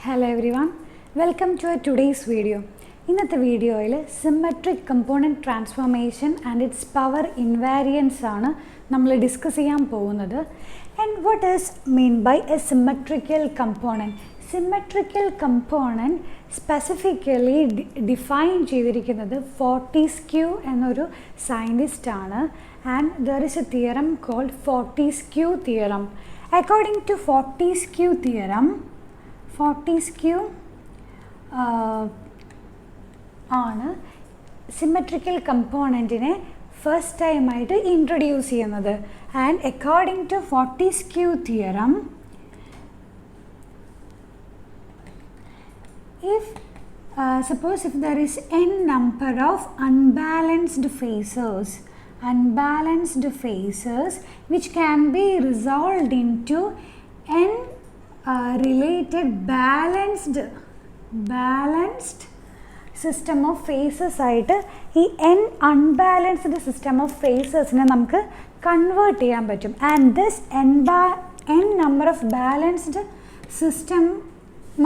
Hello everyone, welcome to today's video. In this video, symmetric component transformation and its power invariance we discuss. And what is mean by a symmetrical component? Symmetrical component specifically defined by Fortescue and scientist, and there is a theorem called Fortescue theorem. According to Fortescue theorem, Fortescue ആണ് symmetrical component first time introduce ചെയ്യുന്നത്. And according to Fortescue theorem, if suppose if there is n number of unbalanced phases which can be resolved into n related balanced system of phases ആയിട്ട് ഈ n unbalanced system of phases നെ നമുക്ക് convert ചെയ്യാൻ പറ്റും. And this n number of balanced system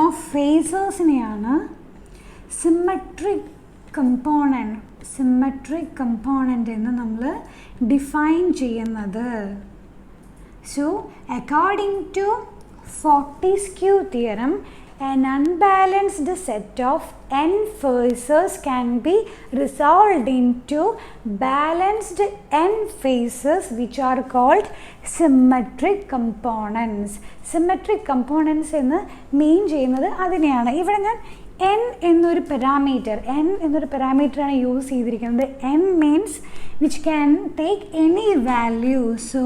of phases നെയാണ് symmetric component എന്ന് നമ്മൾ define ചെയ്യുന്നത്. So according to Fortescue theorem, an unbalanced set of n phases can be resolved into balanced n phases which are called symmetric components. Symmetric components എന്ന് mean ചെയ്യുന്നത് അതിനെയാണ്. ഇവിടെ ഞാൻ n എന്നൊരു പാരാമീറ്റർ ആണ് യൂസ് ചെയ്തിരിക്കുന്നത്. n means which can take any value. So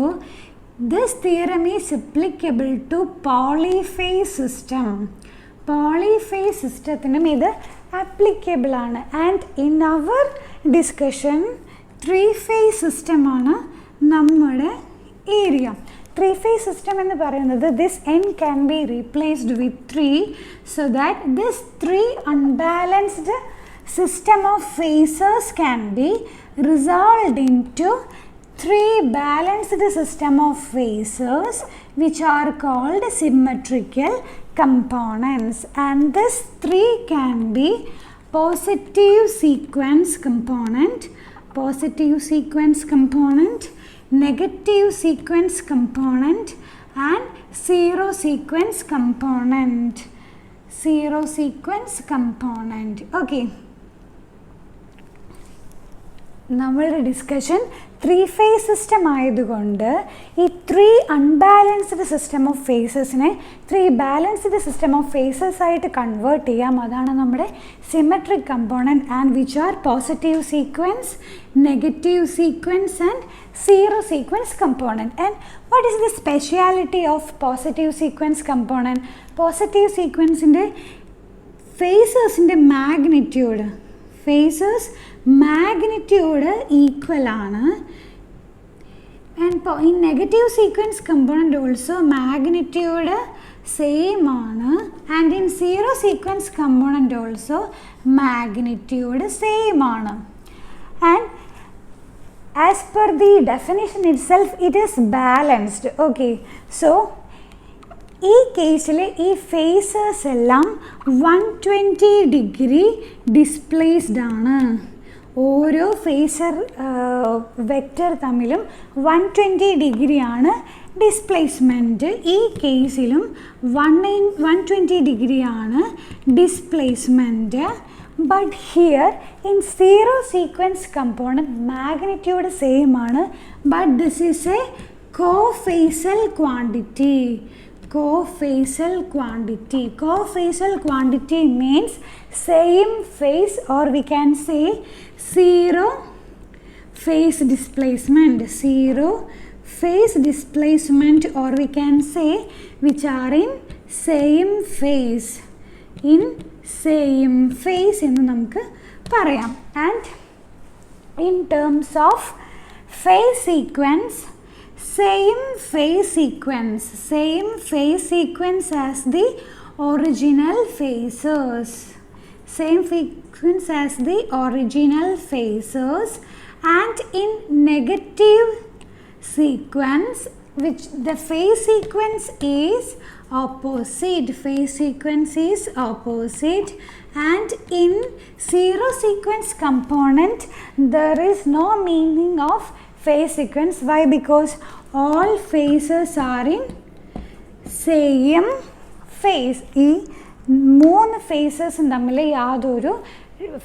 this theorem is applicable to polyphase system. Polyphase system ഇത് applicable ആണ്. And in our discussion, three-phase system ആണ് നമ്മുടെ area. Three-phase system എന്ന് പറയുന്നത് this n can be replaced with 3 so that this 3 unbalanced system of phases can be resolved into 3 balanced system of phases which are called symmetrical components. And this 3 can be positive sequence component, negative sequence component and zero sequence component. Okay, നമ്മളുടെ discussion three phase system ആയതുകൊണ്ട് ഈ 3 unbalanced system of ഫേസസിനെ 3 balanced system of phases ആയിട്ട് convert ചെയ്യാം. അതാണ് നമ്മുടെ symmetric component. And which are positive sequence, negative sequence and zero sequence component. And what is the speciality of positive sequence component? Positive സീക്വൻസിൻ്റെ ഫേസസിൻ്റെ magnitude equal ആണ്. And in negative sequence component also magnitude same ആണ്. And in zero sequence component also magnitude same ആണ്. And as per the definition itself it is balanced. Okay, so ഈ കേസിൽ ഈ faces എല്ലാം 120 degree displaced ആണ്. ഓരോ phasor vector തമ്മിലും 120 ഡിഗ്രിയാണ് ഡിസ്പ്ലേസ്മെൻറ്റ്. ഈ കേസിലും 120 ഡിഗ്രിയാണ് displacement. But here in zero sequence component magnitude same ആണ്. But this is a cophasal quantity. Co-phasal quantity means same phase, or we can say zero phase displacement, or we can say which are in same phase എന്ന് നമുക്ക് പറയാം. And in terms of phase sequence, same phase sequence as the original phases, and in negative sequence which the phase sequence is opposite. Phase sequence is opposite. And in zero sequence component there is no meaning of phase sequence. Why? Because all phases are in same phase. ഈ 3 phases തമ്മിൽ യാതൊരു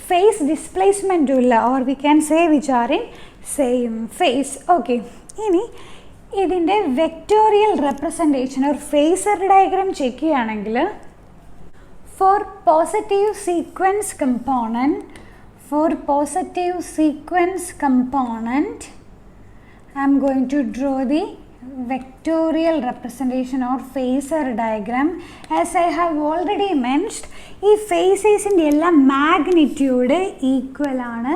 phase displacement ഇല്ല, or we can say which are in same phase. Okay, ഇനി ഇതിൻ്റെ വെക്ടോറിയൽ representation ഒരു phasor diagram check ചെയ്യുകയാണെങ്കിൽ for positive sequence component, I am going to draw the vectorial representation or phasor diagram. As I have already mentioned, ഈ phases-ൻ്റെ എല്ലാം magnitude equal ആണ്,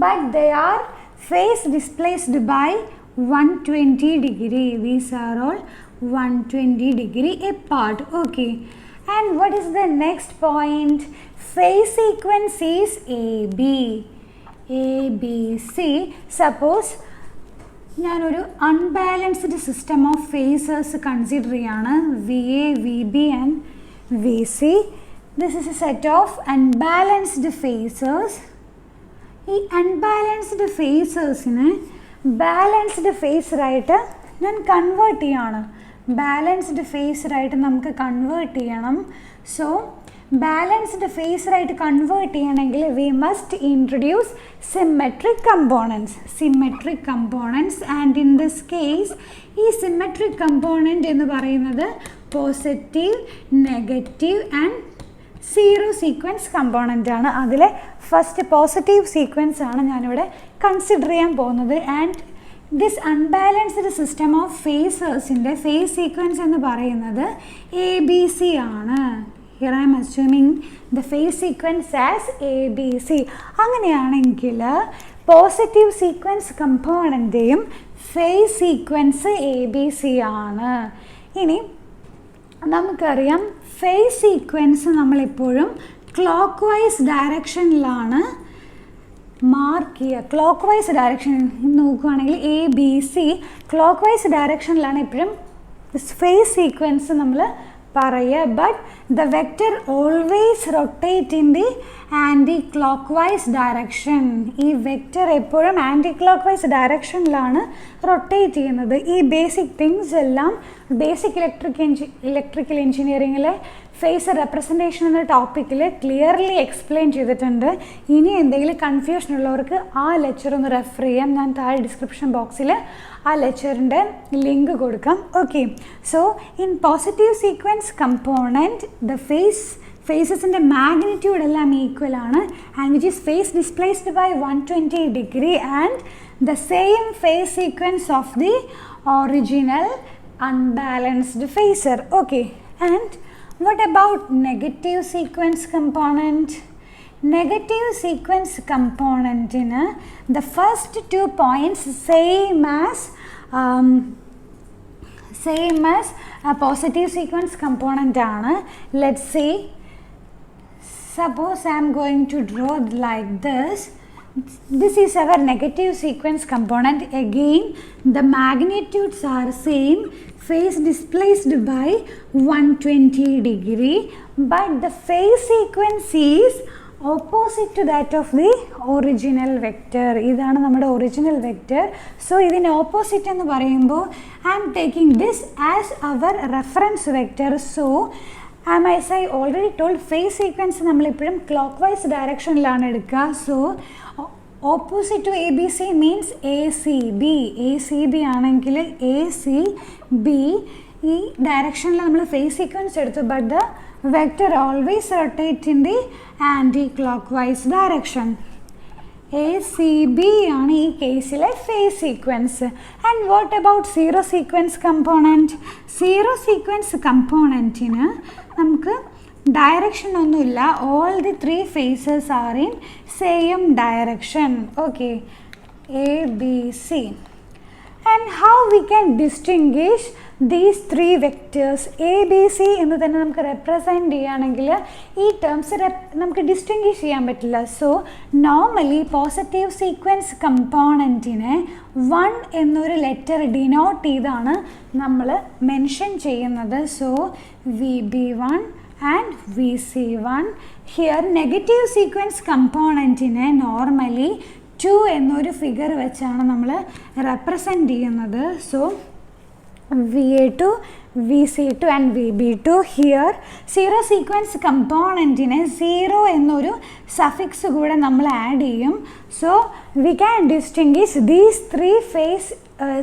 but they are phase displaced by 120 degree. These are all 120 degree apart. Okay. And what is the next point? Phase sequence is AB. ABC. Suppose ഞാനൊരു unbalanced system of ഫേസേഴ്സ് consider ചെയ്യാണ്, VA, VB and VC. This is A set of unbalanced ഫേസേഴ്സ്. ഈ unbalanced ഫേസേഴ്സിനെ balanced ഫേസറായിട്ട് ഞാൻ convert ചെയ്യാണ്. Balanced ഫേസറായിട്ട് നമുക്ക് convert ചെയ്യണം. So balanced ഫേസറായിട്ട് convert ചെയ്യണമെങ്കിൽ we must introduce symmetric components. And in this case ഈ symmetric component എന്ന് പറയുന്നത് positive, negative and zero sequence component ആണ്. അതിലെ ഫസ്റ്റ് പോസിറ്റീവ് സീക്വൻസ് ആണ് ഞാനിവിടെ കൺസിഡർ ചെയ്യാൻ പോകുന്നത്. And this unbalanced system of ഫേസേഴ്സിൻ്റെ ഫേസ് സീക്വൻസ് എന്ന് പറയുന്നത് ABC ആണ്. Here I am assuming the phase sequence as ABC. അങ്ങനെയാണെങ്കിൽ പോസിറ്റീവ് സീക്വൻസ് കമ്പോണൻ്റെയും ഫേസ് സീക്വൻസ് ABC ആണ്. ഇനി നമുക്കറിയാം ഫേസ് സീക്വൻസ് നമ്മളെപ്പോഴും ക്ലോക്ക് വൈസ് ഡയറക്ഷനിലാണ് മാർക്ക് ചെയ്യുക. ക്ലോക്ക് വൈസ് ഡയറക്ഷൻ നോക്കുകയാണെങ്കിൽ ABC ക്ലോക്ക് വൈസ് ഡയറക്ഷനിലാണ് എപ്പോഴും ഫേസ് സീക്വൻസ് നമ്മൾ പറയുക. But the vector always rotate in the anti clock vice direction. ഈ വെക്റ്റർ എപ്പോഴും ആൻറ്റി ക്ലോക്ക് വൈസ് ഡയറക്ഷനിലാണ് റൊട്ടേറ്റ് ചെയ്യുന്നത്. ഈ ബേസിക് തിങ്സ് എല്ലാം ബേസിക് ഇലക്ട്രിക്കൽ എഞ്ചിനീയറിങ്ങിലെ ഫേസർ റെപ്രസെൻറ്റേഷൻ എന്ന ടോപ്പിക്കിൽ ക്ലിയർലി എക്സ്പ്ലെയിൻ ചെയ്തിട്ടുണ്ട്. ഇനി എന്തെങ്കിലും കൺഫ്യൂഷൻ ഉള്ളവർക്ക് ആ ലെക്ചർ ഒന്ന് റെഫർ ചെയ്യാം. ഞാൻ താഴെ ഡിസ്ക്രിപ്ഷൻ ബോക്സിൽ ആ ലെക്ചറിൻ്റെ ലിങ്ക് കൊടുക്കാം. Okay, so in positive sequence component the ഫേസസിൻ്റെ മാഗ്നിറ്റ്യൂഡ് എല്ലാം ഈക്വൽ ആണ്, and which is phase displaced by 120 degree and the same phase sequence of the original unbalanced phasor. Okay, and what about negative sequence component? Negative sequence component in the first 2 points same as a positive sequence component aanu. Let's see, suppose I am going to draw like this. This is our negative sequence component. Again the magnitudes are same, phase displaced by 120 degree, but the phase sequence is opposite to that of the original vector. ഇതാണ് നമ്മുടെ original vector. So ഇതിന് opposite എന്ന് പറയുമ്പോൾ I am taking this as our reference vector. So as I already told, phase sequence നമ്മളെപ്പോഴും clockwise ഡയറക്ഷനിലാണ് എടുക്കുക. So opposite to ABC means ACB ആണെങ്കിൽ ACB ഈ ഡയറക്ഷനിൽ നമ്മൾ ഫേസ് സീക്വൻസ് എടുത്തു, but the vector always rotate in the anti clock vice direction. ACB ആണ് ഈ കേസിലെ phase sequence. And what about zero sequence component? Zero sequence കമ്പോണൻറ്റിന് നമുക്ക് direction ഒന്നുമില്ല. All the 3 phases are in same direction. Okay, ABC. And how we can distinguish these three vectors A B C എന്ന് തന്നെ നമുക്ക് represent ചെയ്യുകയാണെങ്കിൽ ഈ terms നമുക്ക് distinguish ചെയ്യാൻ പറ്റില്ല. സോ നോർമലി പോസിറ്റീവ് സീക്വൻസ് കമ്പോണൻറ്റിനെ 1 എന്നൊരു ലെറ്റർ ഡിനോട്ട് ചെയ്താണ് നമ്മൾ മെൻഷൻ ചെയ്യുന്നത്. So VB1 and VC1. Here negative sequence componentനെ നോർമലി 2 എന്നൊരു ഫിഗർ വെച്ചാണ് നമ്മൾ റെപ്രസെൻറ്റ് ചെയ്യുന്നത്. So VA2, VC2 and VB2. Here zero sequence കമ്പോണൻറ്റിനെ 0 എന്നൊരു സഫിക്സ് കൂടെ നമ്മൾ ആഡ് ചെയ്യും. So we can distinguish these three phase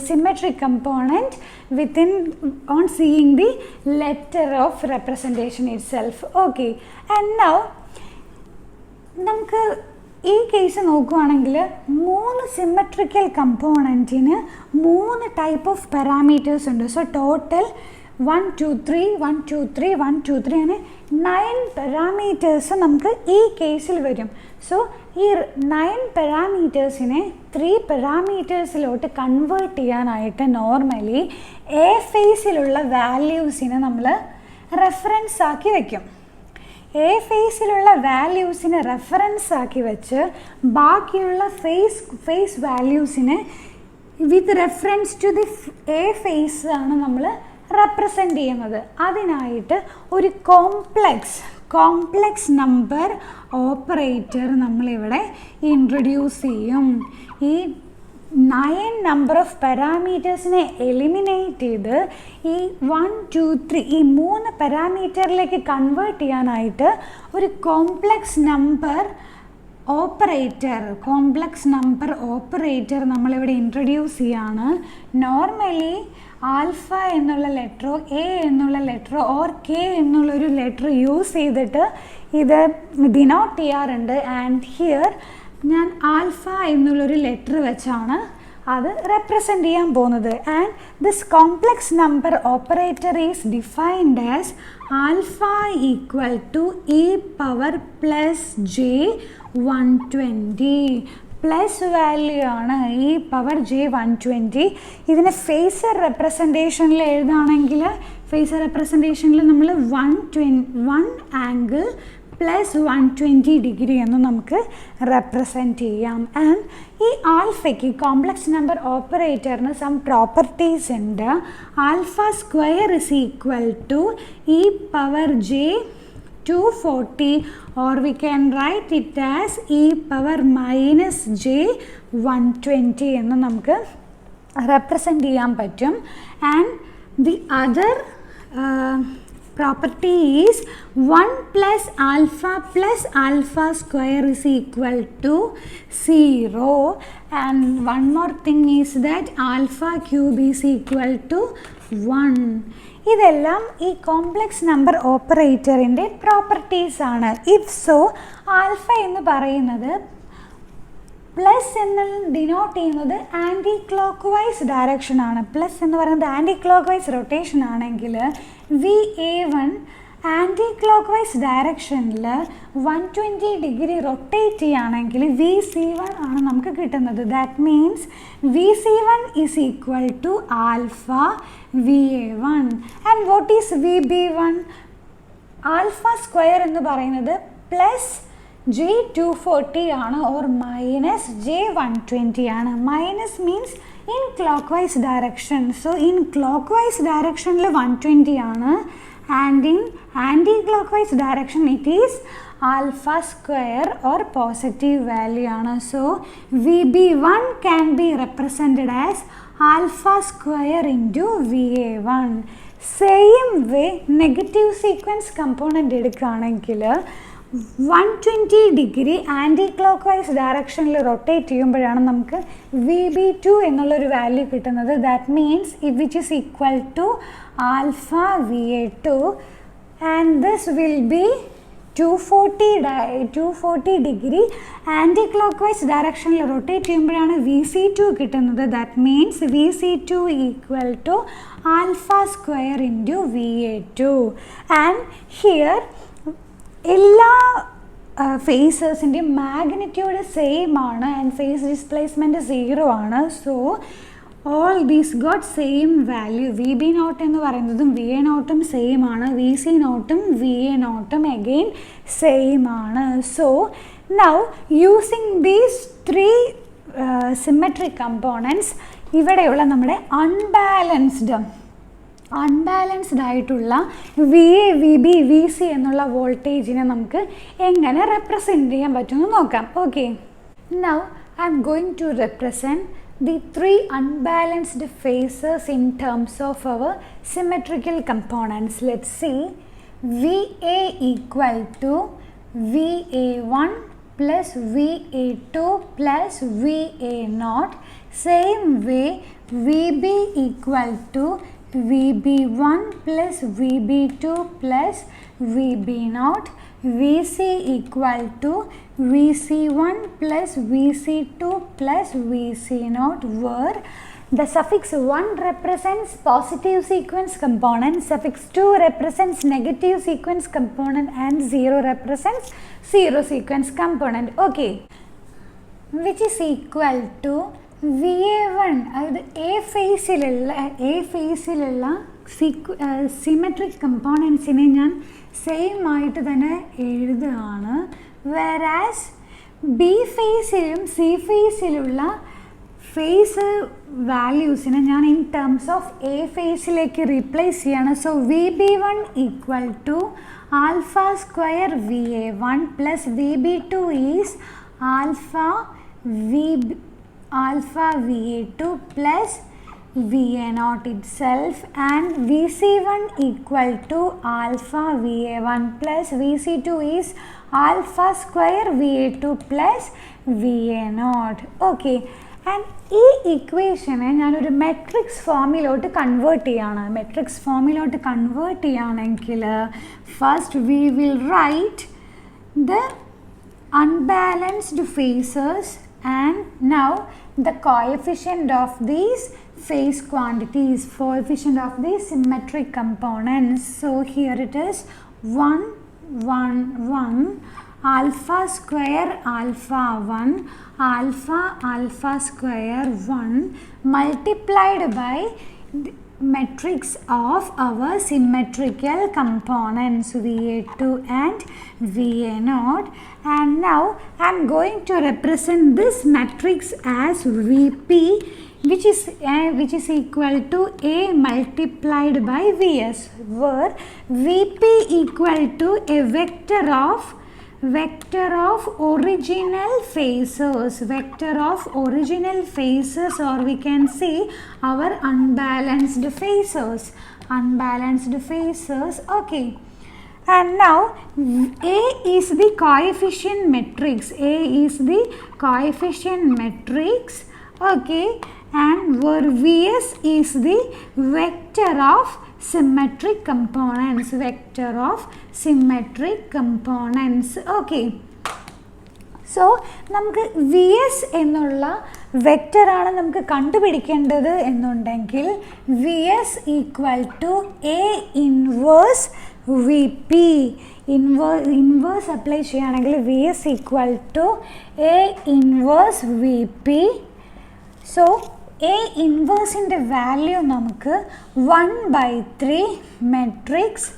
symmetric component within on seeing the letter of representation itself. Okay, and now നമുക്ക് ഈ case നോക്കുകയാണെങ്കിൽ 3 symmetrical കമ്പോണൻറ്റിന് 3 type of parameters ഉണ്ട്. So total 1 2 3 1 2 3 1 2 3 അങ്ങനെ 9 പാരാമീറ്റേഴ്സ് നമുക്ക് ഈ കേസിൽ വരും. സോ ഈ 9 പാരാമീറ്റേഴ്സിനെ 3 പാരാമീറ്റേഴ്സിലോട്ട് കൺവേർട്ട് ചെയ്യാനായിട്ട് നോർമലി എ ഫേസിലുള്ള വാല്യൂസിനെ നമ്മൾ റെഫറൻസ് ആക്കി വയ്ക്കും. എ ഫേസിലുള്ള വാല്യൂസിനെ റെഫറൻസ് ആക്കി വെച്ച് ബാക്കിയുള്ള ഫേസ് വാല്യൂസിനെ with reference to the A phase ആണ് നമ്മൾ റെപ്രസെൻ്റ് ചെയ്യുന്നത്. അതിനായിട്ട് ഒരു കോംപ്ലക്സ് നമ്പർ ഓപ്പറേറ്റർ നമ്മളിവിടെ ഇൻട്രൊഡ്യൂസ് ചെയ്യും. ഈ 9 നമ്പർ ഓഫ് പാരാമീറ്റേഴ്സിനെ എലിമിനേറ്റ് ചെയ്ത് ഈ 1 2 3 ഈ 3 പാരാമീറ്ററിലേക്ക് കൺവേർട്ട് ചെയ്യാനായിട്ട് ഒരു കോംപ്ലക്സ് നമ്പർ ഓപ്പറേറ്റർ നമ്മളിവിടെ ഇൻട്രൊഡ്യൂസ് ചെയ്യാണ്. നോർമലി ആൽഫ എന്നുള്ള ലെറ്ററോ എ എന്നുള്ള ലെറ്ററോ ഓർ കെ എന്നുള്ളൊരു ലെറ്റർ യൂസ് ചെയ്തിട്ട് ഇത് ഡിനോട്ട് ചെയ്യാറുണ്ട്. ആൻഡ് ഹിയർ ഞാൻ ആൽഫ എന്നുള്ളൊരു ലെറ്റർ വെച്ചാണ് അത് റെപ്രസെൻ്റ് ചെയ്യാൻ പോകുന്നത്. And this complex number operator is defined as alpha equal to e power plus J 120. Plus value ആണ് ഇ പവർ ജെ 120. ഇതിനെ ഫേസർ റെപ്രസെൻറ്റേഷനിൽ എഴുതുകയാണെങ്കിൽ ഫേസർ റെപ്രസെൻറ്റേഷനിൽ നമ്മൾ 1 ആംഗിൾ പ്ലസ് 120 ഡിഗ്രി എന്ന് നമുക്ക് റെപ്രസെൻറ്റ് ചെയ്യാം. ആൻഡ് ഈ ആൽഫയ്ക്ക് കോംപ്ലക്സ് നമ്പർ ഓപ്പറേറ്ററിന് സം പ്രോപ്പർട്ടീസ് ഉണ്ട്. Alpha square is equal to e power J 240 or we can write it as e power minus j 120 എന്ന് നമുക്ക് റെപ്രസെൻറ്റ് ചെയ്യാൻ പറ്റും. And the other property is 1 plus alpha square is equal to 0. And one more thing is that alpha cube is equal to 1. ഇതെല്ലാം ഈ complex number ഓപ്പറേറ്ററിൻ്റെ properties ആണ്. If so alpha എന്ന് പറയുന്നത് plus എന്ന് ഡിനോട്ട് ചെയ്യുന്നത് anti clock vice direction ആണ്. Plus എന്ന് പറയുന്നത് ആൻറ്റി ക്ലോക്ക് വൈസ് റൊട്ടേഷൻ ആണെങ്കിൽ VA1 ആൻറ്റി ക്ലോക്ക് വൈസ് ഡയറക്ഷനിൽ 120 ഡിഗ്രി റൊട്ടേറ്റ് ചെയ്യുകയാണെങ്കിൽ VC1 ആണ് നമുക്ക് കിട്ടുന്നത്. That means VC1 is equal to alpha VA1. And what is VB1? Alpha square എന്ന് പറയുന്നത് പ്ലസ് J240 ആണ് ഓർ മൈനസ് J120 ആണ്. Minus means in clock vice direction. So in clock vice ഡയറക്ഷനിൽ 120 ആണ് and in anti clock vice direction it is alpha square or positive value ആണ്. So VB1 can be represented as alpha square into VA1. Same way negative sequence component എടുക്കുകയാണെങ്കിൽ 120 degree anti clock vice ഡയറക്ഷനിൽ rotate ചെയ്യുമ്പോഴാണ് നമുക്ക് VB2 എന്നുള്ളൊരു value കിട്ടുന്നത്. That means which is equal to alpha VA2 and this will be 240 degree anti clock vice ഡയറക്ഷനിൽ rotate ചെയ്യുമ്പോഴാണ് VC2 കിട്ടുന്നത്. That means VC2 equal to alpha square into VA2. And here എല്ലാ ഫേസസിൻ്റെയും magnitude same ആണ് and phase displacement 0 ആണ്. So all these got same value. VB naught എന്ന് പറയുന്നതും VA naughtum same ആണ്, VC naughtum VA naughtum again same ആണ്. So now using these three symmetric components, ഇവിടെയുള്ള നമ്മുടെ അൺബാലൻസ്ഡ് ആയിട്ടുള്ള VA VB VC എന്നുള്ള വോൾട്ടേജിനെ നമുക്ക് എങ്ങനെ റെപ്രസെൻറ്റ് ചെയ്യാൻ പറ്റുമെന്ന് നോക്കാം. Okay, now I am going to represent the three unbalanced phases in terms of our symmetrical components. Let's see. VA equal to VA1 plus VA2 plus VA0. Same way, VB equal to VB1 plus VB2 plus VB0. VC equal to VC1 plus VC2 plus VC0, where the suffix 1 represents positive sequence component, suffix 2 represents negative sequence component, and 0 represents zero sequence component. Okay, which is equal to VA1, അതായത് A ഫേസിലുള്ള symmetric കമ്പോണൻസിനെ ഞാൻ same ആയിട്ട് തന്നെ എഴുതുകയാണ്. whereas B ഫേസിലും C ഫേസിലുള്ള phase വാല്യൂസിനെ ഞാൻ in terms of A ഫേസിലേക്ക് റീപ്ലേസ് ചെയ്യാണ്. So VB1 equal to alpha square VA1 plus VB2 is alpha VA2 plus VA0 itself, and VC1 equal to alpha VA1 plus VC2 is alpha square VA2 plus VA0. Okay, and ഈ ഇക്വേഷനെ ഞാനൊരു matrix ഫോമിലോട്ട് convert ചെയ്യുകയാണെങ്കിൽ first we will write the unbalanced phases and now the coefficient of these phase quantities, coefficient of these symmetric components. So here it is 1 1 1 alpha square alpha 1 alpha square 1 multiplied by the matrix of our symmetrical components VA2 and VA0, and now I am going to represent this matrix as VP, which is equal to A multiplied by VS, where VP equal to a vector of original phases, or we can say our unbalanced phases. Okay, and now A is the coefficient matrix. Okay, and where Vs is the vector of symmetric components. Okay, so നമുക്ക് VS എന്നുള്ള വെക്റ്ററാണ് നമുക്ക് കണ്ടുപിടിക്കേണ്ടത് എന്നുണ്ടെങ്കിൽ VS equal to A inverse VP. Inverse apply ചെയ്യുകയാണെങ്കിൽ VS equal to A inverse VP. So A ഇൻവേഴ്സിൻ്റെ value നമുക്ക് 1/3 matrix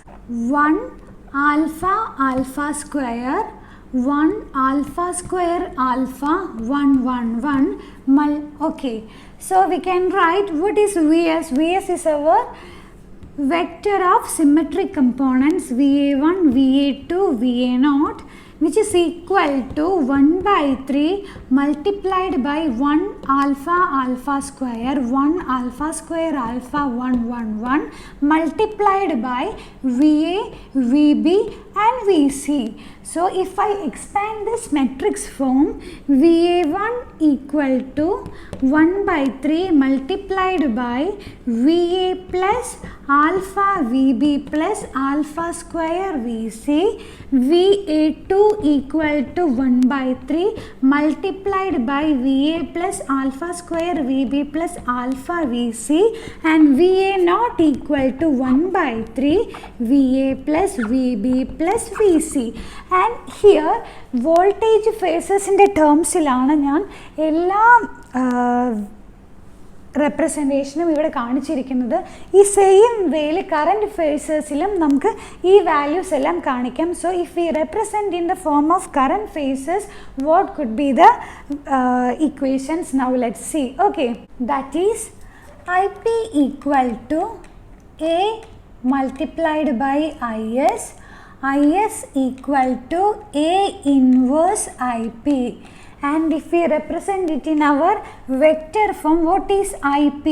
1 alpha square 1 alpha square alpha 1 1 1 okay, so we can write what is VS. VS is our vector of symmetric components VA1 VA2 VA0, which is equal to 1/3 multiplied by 1 alpha square 1 alpha square alpha 1 1 1 multiplied by VA VB and VC. So if I expand this matrix form, VA1 equal to 1/3 multiplied by VA plus alpha VB plus alpha square VC. VA2 equal to 1/3 multiplied by VA plus alpha square VB plus alpha VC, and VA0 equal to 1/3 VA plus VB plus VC. And here voltage phases in the terms ilana njan ella റെപ്രസെൻറ്റേഷനും ഇവിടെ കാണിച്ചിരിക്കുന്നത്. ഈ same വേയിൽ current ഫേസസിലും നമുക്ക് ഈ values എല്ലാം കാണിക്കാം. So if we represent in the form of current phases, what could be the equations? Now let's see. Okay, that is IP equal to A multiplied by IS, IS equal to A inverse IP. And if we represent it in our vector form, what is IP?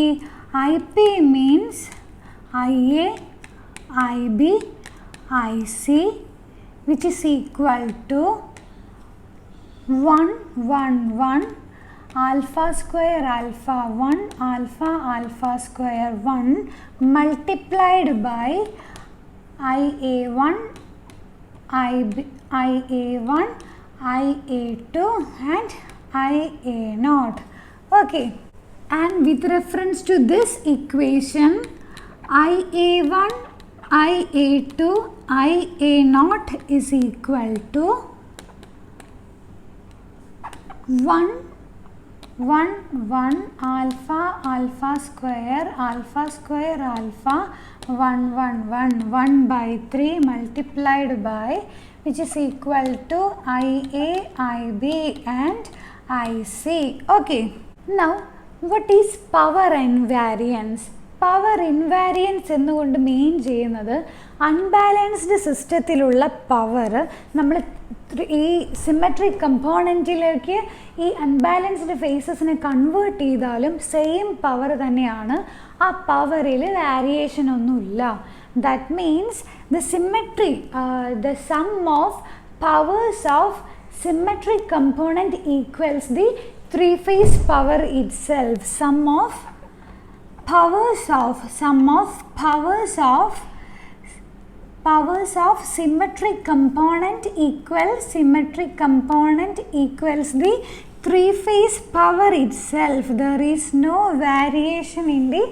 IP means IA, IB, IC, which is equal to 1, 1, 1, alpha square alpha 1, alpha alpha square 1 multiplied by IA1, IA1, IA2 and IA0. Okay, and with reference to this equation, IA1, IA2, IA0 is equal to 1, 1, 1, alpha alpha square alpha, 1, 1, 1, 1 by 3 multiplied by, which is equal to IA, IB and IC. Okay, now what is power invariance? Power invariance എന്നുകൊണ്ട് mean ചെയ്യുന്നത് unbalanced സിസ്റ്റത്തിലുള്ള power നമ്മൾ ഈ symmetric കമ്പോണൻറ്റിലേക്ക് ഈ unbalanced ഫേസസിനെ convert ചെയ്താലും same power തന്നെയാണ്. ആ പവറിൽ വേരിയേഷൻ ഒന്നുമില്ല. That means the symmetry, the sum of powers of symmetric component equals the three phase power itself. Sum of powers of symmetric component equals the three phase power itself. There is no variation in the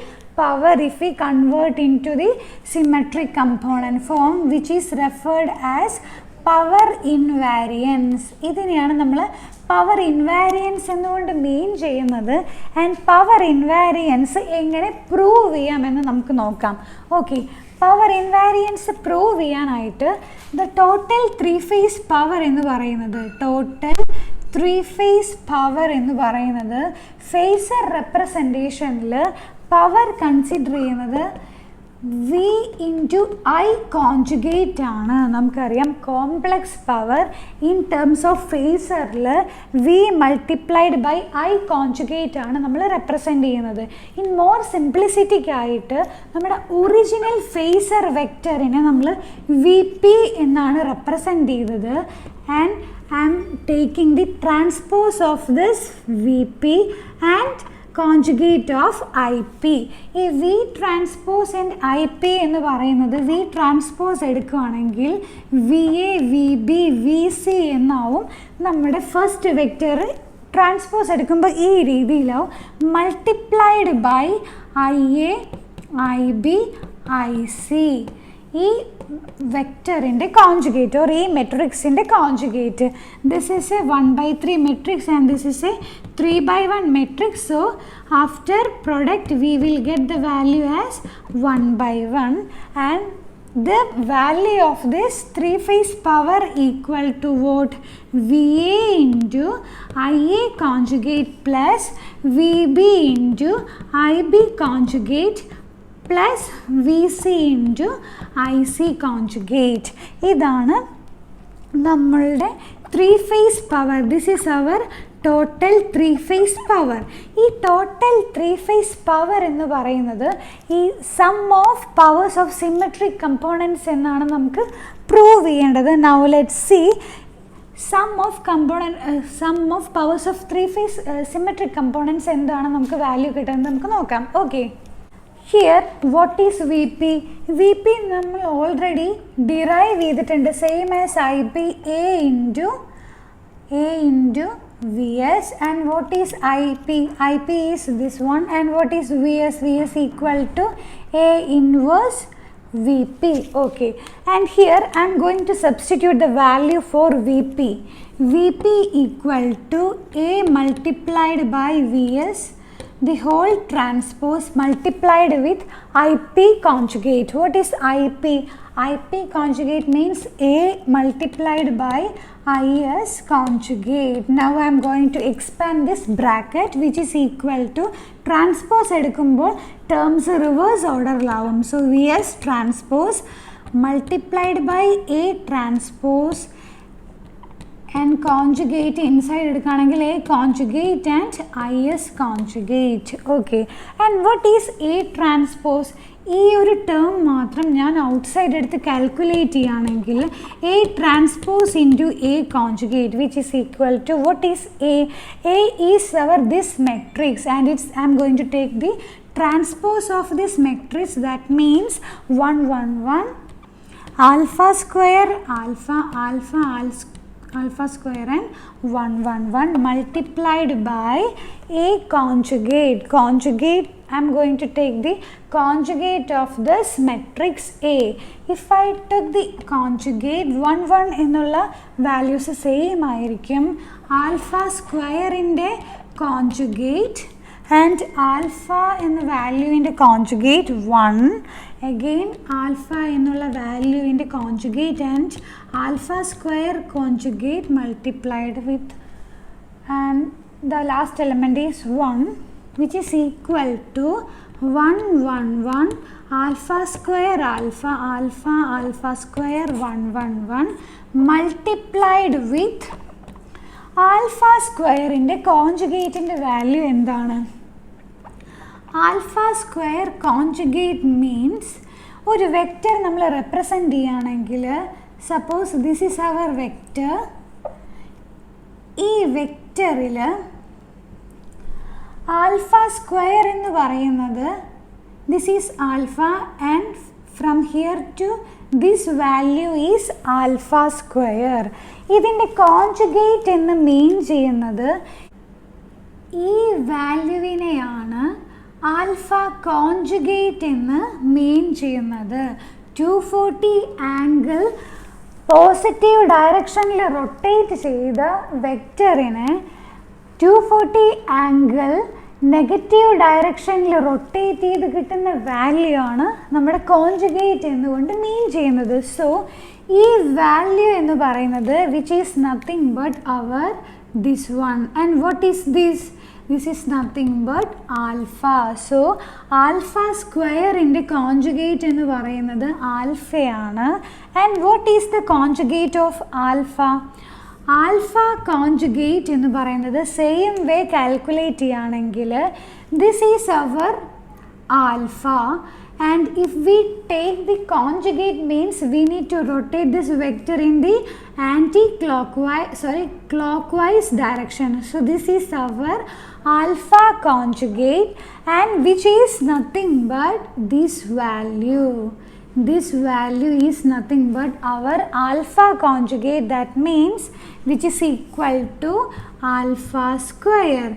power if we convert into the symmetric component form, which is referred as power invariance. ഇതിനെയാണ് നമ്മൾ power invariance എന്നുകൊണ്ട് mean ചെയ്യുന്നത്. And power ഇൻവാരിയൻസ് എങ്ങനെ prove ചെയ്യാമെന്ന് നമുക്ക് നോക്കാം. Okay, power invariance prove ചെയ്യാനായിട്ട് the total three phase power എന്ന് പറയുന്നത് ഫേസർ റെപ്രസെൻറ്റേഷനിൽ പവർ കൺസിഡർ ചെയ്യുന്നത് V into I കോൺജുഗേറ്റ് ആണ്. നമുക്കറിയാം complex power in terms of ഫേസറിൽ V multiplied by I conjugate ആണ് നമ്മൾ റെപ്രസെൻ്റ് ചെയ്യുന്നത്. ഇൻ മോർ സിംപ്ലിസിറ്റിക്കായിട്ട് നമ്മുടെ ഒറിജിനൽ ഫേസർ വെക്ടറിനെ നമ്മൾ VP എന്നാണ് റെപ്രസെൻ്റ് ചെയ്തത്. And I am taking the transpose of this VP and conjugate of IP. ഈ V ട്രാൻസ്പോസ് ആൻഡ് IP എന്ന് പറയുന്നത് V ട്രാൻസ്പോസ് എടുക്കുകയാണെങ്കിൽ VA, VB, VC എന്നാവും. നമ്മുടെ ഫസ്റ്റ് വെക്റ്റർ ട്രാൻസ്പോസ് എടുക്കുമ്പോൾ ഈ രീതിയിലാവും. Multiplied by IA, IB, IC. ഈ വെക്ടറിൻ്റെ കോൺജുഗേറ്റ് ഓർ ഈ മെട്രിക്സിൻ്റെ conjugate. This is a 1/3 matrix and this is a 3/1 matrix. So after product we will get the value as 1/1 and the value of this three phase power equal to what? VA into IA conjugate plus VB into IB conjugate plus VC into IC conjugate. ഇതാണ് നമ്മളുടെ three phase power. This is our total three phase power. ഈ total three phase power എന്ന് പറയുന്നത് ഈ sum of powers of symmetric components എന്നാണ് നമുക്ക് prove ചെയ്യേണ്ടത്. Now let's see sum of powers of three phase symmetric components എന്താണ് നമുക്ക് value കിട്ടുന്നത് നമുക്ക് നോക്കാം. Okay, here what is VP? VP നമ്മൾ ഓൾറെഡി ഡിറൈവ് ചെയ്തിട്ടുണ്ട്. Same as IP, A into VS. And what is IP? IP is this one. And what is VS? VS equal to A inverse VP. Okay, and here I am going to substitute the value for VP. VP equal to A multiplied by VS the whole transpose multiplied with IP conjugate. What is IP? IP conjugate means A multiplied by IS conjugate. Now I am going to expand this bracket, which is equal to transpose എടുക്കുമ്പോൾ terms reverse order ലാവും. So VS transpose multiplied by A transpose and conjugate inside എടുക്കുകയാണെങ്കിൽ A conjugate and IS conjugate. Okay, and what is A transpose? ഈ ഒരു term മാത്രം ഞാൻ outside എടുത്ത് calculate ചെയ്യുകയാണെങ്കിൽ A transpose into A conjugate, which is equal to, what is A? A is our this matrix, and it's I am going to take the transpose of this matrix. That means 1 1 1 alpha square alpha alpha alpha square and 1 1 1 multiplied by A conjugate. Conjugate, I am going to take the conjugate of this matrix A. If I took the conjugate 1 1 എന്നുള്ള values same ആയിരിക്കും. Alpha square inde conjugate and alpha in the value in the conjugate 1, again alpha ennulla value in the conjugate and alpha square conjugate multiplied with, and the last element is 1, which is equal to 1 1 1 alpha square alpha alpha alpha square 1 1 1 multiplied with alpha square in the conjugate in the value endana. Alpha square conjugate means ഒരു vector നമ്മൾ represent ചെയ്യുകയാണെങ്കിൽ, suppose this is our vector. ഈ വെക്റ്ററിൽ alpha square എന്ന് പറയുന്നത് this is alpha and from here to this value is alpha square. ഇതിൻ്റെ conjugate എന്ന് mean ചെയ്യുന്നത് ഈ വാല്യൂവിനെയാണ് ആൽഫ കോൺജുഗേറ്റ് എന്ന് മീൻ ചെയ്യുന്നത്. 240 ആംഗിൾ പോസിറ്റീവ് ഡയറക്ഷനിൽ റൊട്ടേറ്റ് ചെയ്ത വെക്റ്ററിനെ 240 ആംഗിൾ നെഗറ്റീവ് ഡയറക്ഷനിൽ റൊട്ടേറ്റ് ചെയ്ത് കിട്ടുന്ന വാല്യൂ ആണ് നമ്മുടെ കോൺജുഗേറ്റ് എന്നുകൊണ്ട് മീൻ ചെയ്യുന്നത്. സോ ഈ വാല്യൂ എന്ന് പറയുന്നത് which is nothing but our this one. And what is this? This is nothing but alpha. So alpha square in the conjugate എന്ന് പറയുന്നത് ആൽഫയാണ്. And what is the conjugate of alpha? Alpha conjugate എന്ന് പറയുന്നത് same way calculate ചെയ്യുകയാണെങ്കിൽ this is our alpha, and if we take the conjugate means we need to rotate this vector in the clockwise direction. So this is our alpha conjugate, and which is nothing but this value. This value is nothing but our alpha conjugate, that means which is equal to alpha square.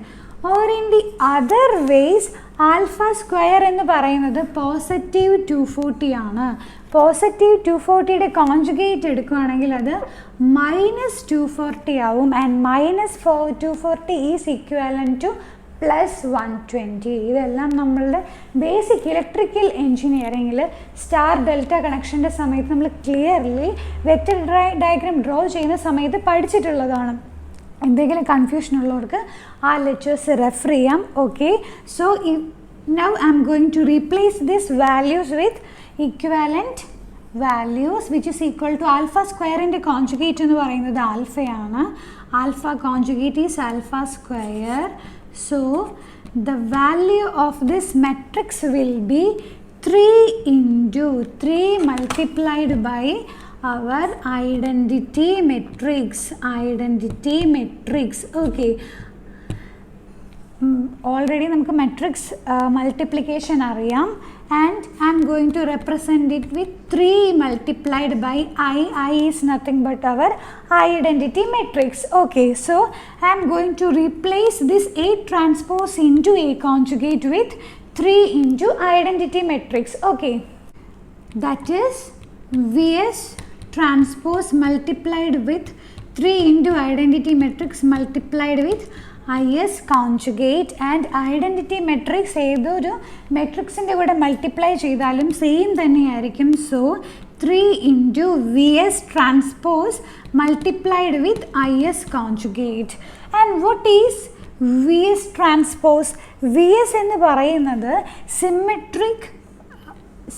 Or in the other ways, alpha square എന്ന് പറയുന്നത് positive 240 ആണ്. Positive 240യുടെ conjugate എടുക്കുകയാണെങ്കിൽ അത് -240 ആവും. And -240 is equivalent to +120. ഇതെല്ലാം നമ്മളുടെ basic electrical എൻജിനീയറിങ്ങിൽ star delta കണക്ഷൻ്റെ സമയത്ത് നമ്മൾ ക്ലിയർലി വെക്റ്റർ ഡയഗ്രാം ഡ്രോ ചെയ്യുന്ന സമയത്ത് പഠിച്ചിട്ടുള്ളതാണ്. എന്തെങ്കിലും കൺഫ്യൂഷൻ ഉള്ളവർക്ക് ആ ലെക്ചേഴ്സ് റെഫർ ചെയ്യാം. Okay, so now I am going to replace this values with equivalent values which is equal to alpha സ്ക്വയറിൻ്റെ കോൺജുഗേറ്റ് എന്ന് പറയുന്നത് ആൽഫയാണ്. Alpha conjugate is alpha square. So the value of this matrix will be 3 into 3 multiplied by our identity matrix. Okay, already നമുക്ക് matrix multiplication അറിയാം, and I am going to represent it with 3 multiplied by I is nothing but our identity matrix. Okay, so I am going to replace this A transpose into A conjugate with 3 into identity matrix. Okay, that is VS transpose multiplied with 3 into identity matrix multiplied with IS conjugate and identity matrix ഏതൊരു മെട്രിക്സിൻ്റെ കൂടെ multiply ചെയ്താലും same തന്നെയായിരിക്കും. So 3 into VS transpose multiplied with IS conjugate. And what is VS transpose? VS എന്ന് പറയുന്നത്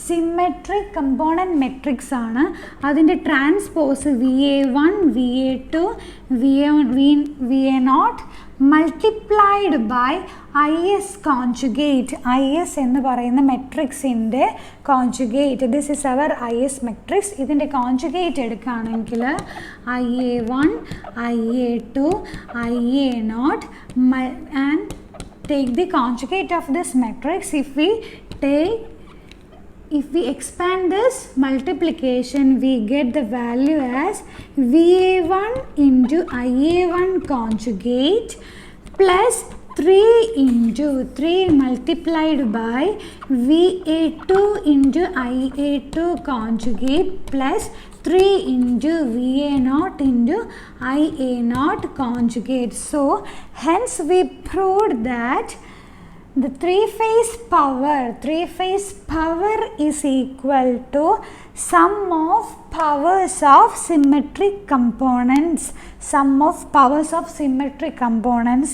symmetric component matrix ആണ്. അതിൻ്റെ transpose VA1 VA2 VA0 multiplied by IS conjugate. IS എന്ന് പറയുന്ന മെട്രിക്സിൻ്റെ conjugate. This is our IS matrix. ഇതിൻ്റെ conjugate എടുക്കുകയാണെങ്കിൽ IA1 IA2 IA0 and take the conjugate of this matrix. If we expand this multiplication, we get the value as VA1 into IA1 conjugate plus 3 into 3 multiplied by VA2 into IA2 conjugate plus 3 into VA0 into IA0 conjugate. So hence we proved that the three-phase power is equal to sum of powers of symmetric components.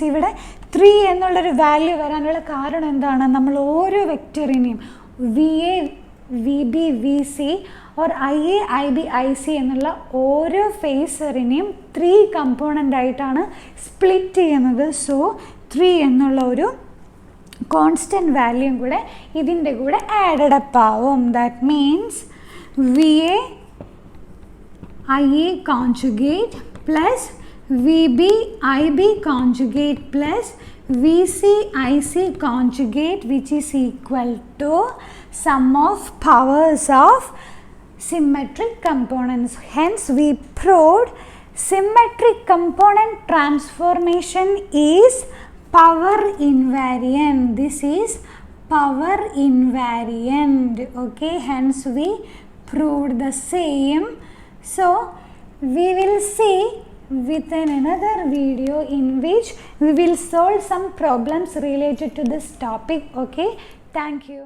ഇവിടെ 3 എന്നുള്ളൊരു value വരാനുള്ള കാരണം എന്താണ്? നമ്മൾ ഓരോ വെക്ടറിനെയും VA VB VC or IA IB IC എന്നുള്ള ഓരോ ഫേസറിനെയും 3 component ആയിട്ടാണ് സ്പ്ലിറ്റ് ചെയ്യുന്നത്. സോ 3 എന്നുള്ള ഒരു കോൺസ്റ്റൻറ്റ് വാല്യൂം കൂടെ ഇതിൻ്റെ കൂടെ ആഡഡ് അപ്പ് ആവും. That means VA IA conjugate plus VB IB conjugate plus VC IC conjugate, which is equal to sum of powers of symmetric components. Hence we proved symmetric component transformation is power invariant. This is power invariant. Okay, hence we proved the same. So we will see within another video in which we will solve some problems related to this topic. Okay, thank you.